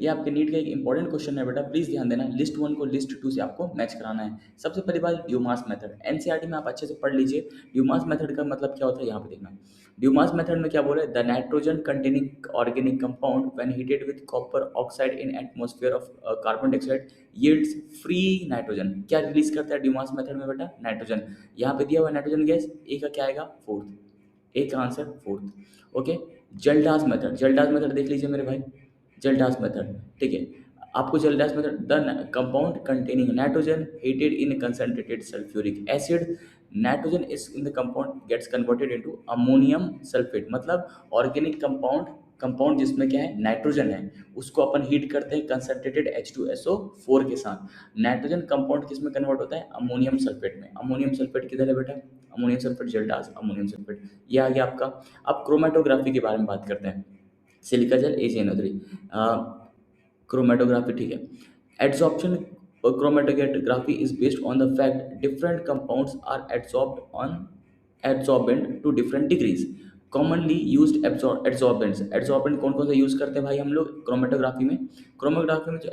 ये आपके नीट का एक इंपॉर्टेंट क्वेश्चन है बेटा, प्लीज ध्यान देना। लिस्ट 1 को लिस्ट 2 से आपको मैच कराना है। सबसे पहली बात ड्यूमास मेथड, एनसीईआरटी में आप अच्छे से पढ़ लीजिए। ड्यूमास मेथड का मतलब क्या होता है यहाँ पे देखना। ड्यूमास मेथड में क्या बोले, the nitrogen containing organic compound when heated with copper oxide in atmosphere of carbon dioxide yields free nitrogen. क्या रिलीज करता है ड्यूमास मेथड में बेटा, नाइट्रोजन। यहाँ पे दिया हुआ नाइट्रोजन गैस, ए का क्या आएगा, फोर्थ, ए का answer fourth. Okay, Kjeldahl's method, Kjeldahl's method देख लीजिए मेरे भाई, जल्डास मेथड, ठीक है। आपको Kjeldahl's method, the compound containing nitrogen heated in concentrated sulfuric acid, nitrogen is in the compound gets converted into ammonium sulphate. मतलब organic compound, compound जिसमें क्या है नाइट्रोजन है, उसको अपन हीट करते हैं कंसंट्रेटेड H2SO4 के साथ। नाइट्रोजन कंपाउंड किस में कन्वर्ट होता है, अमोनियम सल्फेट में। अमोनियम सल्फेट किधर है बेटा, अमोनियम सल्फेट, जल्डास अमोनियम सल्फेट, ये आ गया आपका। अब क्रोमेटोग्राफी के बारे में बात करते हैं। सिलिका जेल AgNO3, क्रोमेटोग्राफी, ठीक है। Adsorption chromatography is based on the fact different compounds are adsorbent to different degrees. Commonly used adsorbents, adsorbent कौन कौन सा यूज करते हैं भाई हम लोग क्रोमेटोग्राफी में। क्रोमेटोग्राफी में जो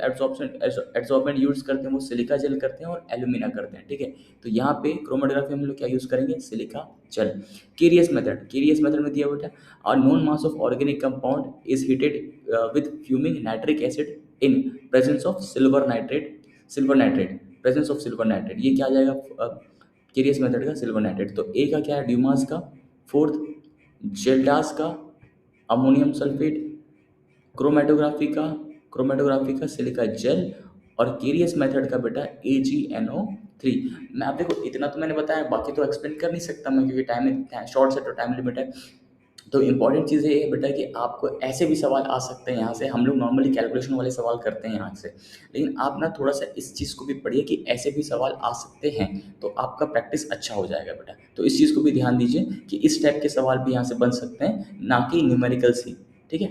एड्सॉर्बेंट यूज करते हैं वो सिलिका जेल करते हैं और एल्यूमिना करते हैं, ठीक है। तो यहाँ पे क्रोमेटोग्राफी हम लोग क्या यूज करेंगे, silica gel. Carious method, carious method में दिया बेटा, a known mass of organic compound is heated with fuming nitric acid in presence of silver nitrate, silver nitrate, presence of silver nitrate, ये क्या आ जाएगा केरियस मेथड का, silver nitrate. तो ए का क्या है, ड्यूमास का फोर्थ, जेल्डास का अमोनियम सल्फेट, क्रोमेटोग्राफी का सिलिका जेल, और केरियस मेथड का बेटा AgNO3। मैं आप देखो इतना तो मैंने बताया, बाकी तो एक्सप्लेन कर नहीं सकता मैं, क्योंकि टाइम शॉर्ट से तो टाइम लिमिट है। तो इंपॉर्टेंट चीज़ ये है बेटा कि आपको ऐसे भी सवाल आ सकते हैं यहाँ से, हम लोग नॉर्मली कैलकुलेशन वाले सवाल करते हैं यहाँ से, लेकिन आप ना थोड़ा सा इस चीज़ को भी पढ़िए कि ऐसे भी सवाल आ सकते हैं, तो आपका प्रैक्टिस अच्छा हो जाएगा बेटा। तो इस चीज़ को भी ध्यान दीजिए कि इस टाइप के सवाल भी यहाँ से बन सकते हैं, ना कि न्यूमेरिकल्स ही, ठीक है।